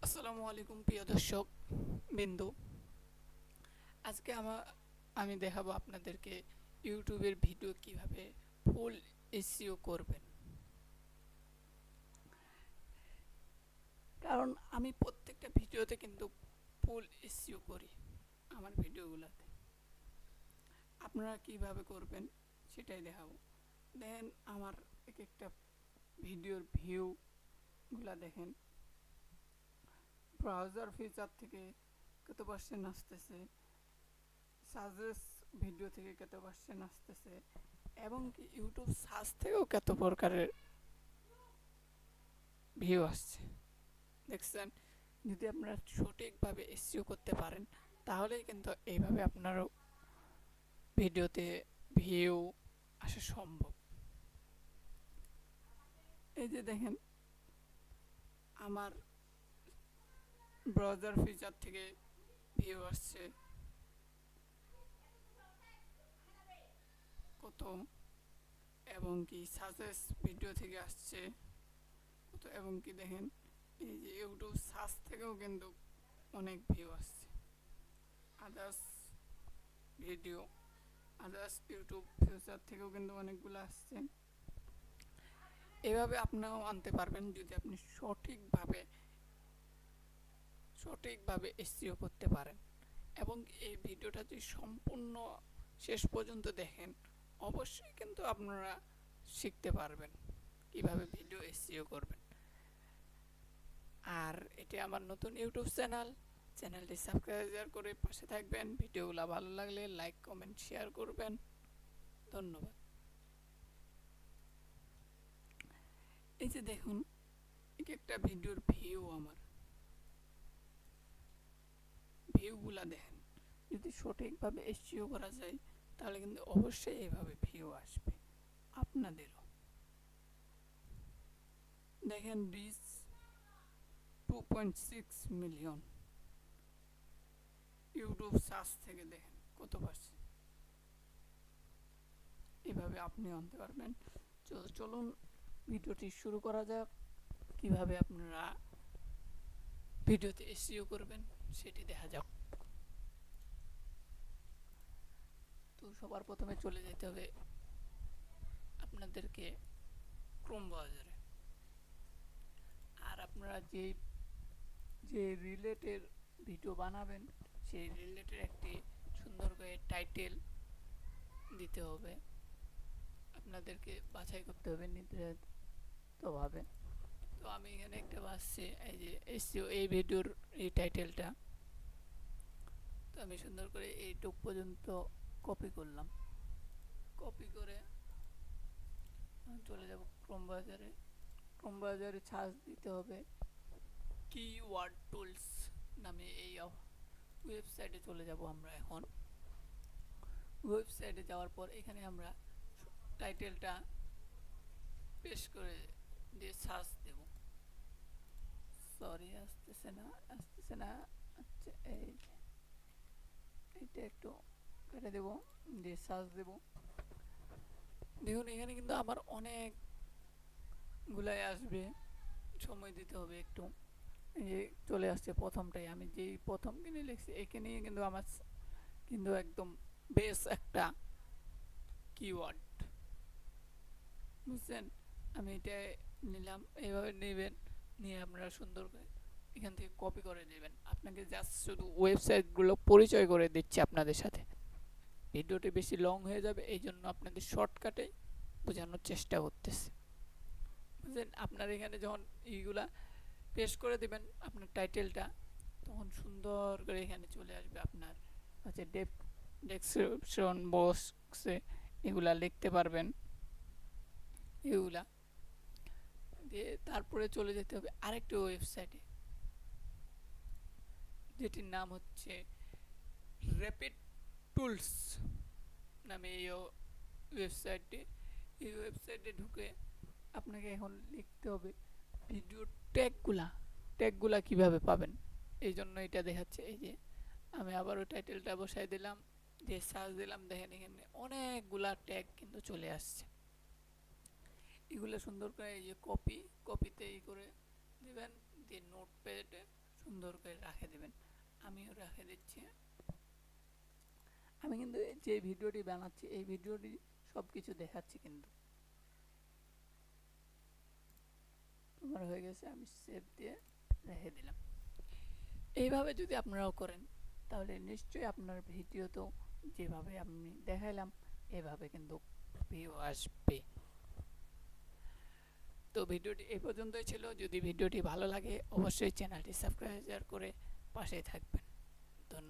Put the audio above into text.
আসসালামু আলাইকুম প্রিয় দর্শক বিন্দু। আজকে আমি দেখাবো আপনাদেরকে ইউটিউবের ভিডিও কিভাবে ফুল এসইও করবেন। কারণ আমি প্রত্যেকটা ভিডিওতে কিন্তু ফুল এসইও করি আমার ভিডিওগুলোতে। আপনারা কিভাবে করবেন সেটাই দেখাবো। দেখেন আমার এক একটা ভিডিওর ভিউগুলা দেখেন, ব্রাউজার ফিচার থেকে কত পার্সেন্ট আসতেছে, সাজেস্ট ভিডিও থেকে কত পার্সেন্ট আসতেছে, এবং কি ইউটিউব সার্চ থেকেও কত প্রকারের ভিউ আসছে। দেখছেন, যদি আপনারা সঠিকভাবে এসইও করতে পারেন তাহলেই কিন্তু এইভাবে আপনারও ভিডিওতে ভিউ আসা সম্ভব। এই যে দেখেন, আমার ব্রাউজার ফিচার থেকে ভিউ আসছে কত, এবং কি সাজেস্ট ভিডিও থেকে আসছে কত, এবং কি দেখেন এই যে ইউটিউব সার্চ থেকেও কিন্তু অনেক ভিউ আসছে। Others video, others YouTube future থেকেও কিন্তু অনেকগুলো আসছে। এভাবে আপনারাও আনতে পারবেন যদি আপনি সঠিকভাবে এসইও করতে পারেন। এবং এই ভিডিওটা যদি সম্পূর্ণ শেষ পর্যন্ত দেখেন, অবশ্যই কিন্তু আপনারা শিখতে পারবেন কিভাবে ভিডিও এসইও করবেন। আর এটি আমার নতুন ইউটিউব চ্যানেলটি সাবস্ক্রাইব করে পাশে থাকবেন। ভিডিওগুলো ভালো লাগলে লাইক কমেন্ট শেয়ার করবেন। ধন্যবাদ। এই যে দেখুন, একটা ভিডিওর আমার ভিউগুলা দেখেন, যদি সঠিকভাবে এসইও করা যায় তাহলে কিন্তু অবশ্যই এইভাবে ভিউ আসবে আপনাদেরও। দেখেন, রিচ 2.6 মিলিয়ন ইউটিউব সার্চ থেকে। দেখেন কত পার্সেন্ট। এভাবে আপনি আনতে পারবেন। চলুন ভিডিওটি শুরু করা যাক। কিভাবে আপনারা ভিডিওতে এসইও করবেন সেটি দেখা যাক। তো সবার প্রথমে চলে যেতে হবে আপনাদেরকে ক্রোম ব্রাউজারে। আর আপনারা যে রিলেটেড ভিডিও বানাবেন সেই রিলেটেড একটি সুন্দর করে টাইটেল দিতে হবে। আপনাদেরকে বাছাই করতে হবে নির্ধারিতভাবে। তো আমি এখানে একটা বাছছি, এই যে এসইও এই ভিডিওর এই টাইটেলটা। তো আমি সুন্দর করে এইটুক পর্যন্ত কপি করলাম। কপি করে চলে যাব ক্রোম ব্রাউজারে। ক্রোম ব্রাউজারে সার্চ দিতে হবে কিওয়ার্ড টুলস নামে এই ওয়েবসাইটে চলে যাব আমরা এখন। ওয়েবসাইটে যাওয়ার পর এখানে আমরা টাইটেলটা পেস্ট করে দিয়ে সার্চ দেব। সরি, আসতেছে না। আচ্ছা, এইটা একটু কেটে দেব, দিয়ে সার্চ দেব। দেখুন, এখানে কিন্তু আমার অনেকগুলাই আসবে, সময় দিতে হবে একটু। এই যে চলে আসছে প্রথমটাই, আমি যেই প্রথম কিনে লিখছি এখানেই কিন্তু আমার কিন্তু একদম বেস একটা কিওয়ার্ড, বুঝছেন। আমি এটা নিলাম, এইভাবে নেবেন, নিয়ে আপনারা সুন্দর করে এখান থেকে কপি করে নেবেন। আপনাকে জাস্ট শুধু ওয়েবসাইটগুলো পরিচয় করে দিচ্ছি আপনাদের সাথে। ভিডিওটি বেশি লং হয়ে যাবে, এই জন্য আপনাদের শর্টকাটে বোঝানোর চেষ্টা করতেছি, বুঝলেন। আপনার এখানে যখন এইগুলা পেস্ট করে দেবেন আপনার টাইটেলটা, তখন সুন্দর করে এখানে চলে আসবে আপনার হচ্ছে ডেসক্রিপশন বক্সে এগুলা লিখতে পারবেন। এগুলা দিয়ে তারপরে চলে যেতে হবে আরেকটি ওয়েবসাইটে, যেটির নাম হচ্ছে র্যাপিড টুলস নামে এই ওয়েবসাইটটি। এই ওয়েবসাইটে ঢুকে আপনাকে এখন লিখতে হবে ভিডিও ট্যাগগুলা কিভাবে পাবেন। এই জন্য এটা দেখাচ্ছে। এই যে আমি আবারও টাইটেলটা বসাই দিলাম, দিয়ে সার্চ দিলাম। দেখেন এখানে অনেকগুলা ট্যাগ কিন্তু চলে আসছে। এগুলো সুন্দর করে এই যে কপিতে করে দিবেন, দিয়ে নোটপ্যাডে সুন্দর করে রাখে দেবেন। আমিও রাখে দিচ্ছি। আমি কিন্তু যে ভিডিওটি বানাচ্ছি এই ভিডিওটি সব কিছু দেখাচ্ছি কিন্তু। আমার হয়ে গেছে, আমি সেভ দিয়ে রেখে দিলাম। এইভাবে যদি আপনারাও করেন তাহলে নিশ্চয়ই আপনার ভিডিওতেও যেভাবে আমি দেখাইলাম এভাবে কিন্তু ভিউ আসবে। তো ভিডিওটি এই পর্যন্তই ছিল। যদি ভিডিওটি ভালো লাগে অবশ্যই চ্যানেলটি সাবস্ক্রাইব করে পাশে থাকবেন।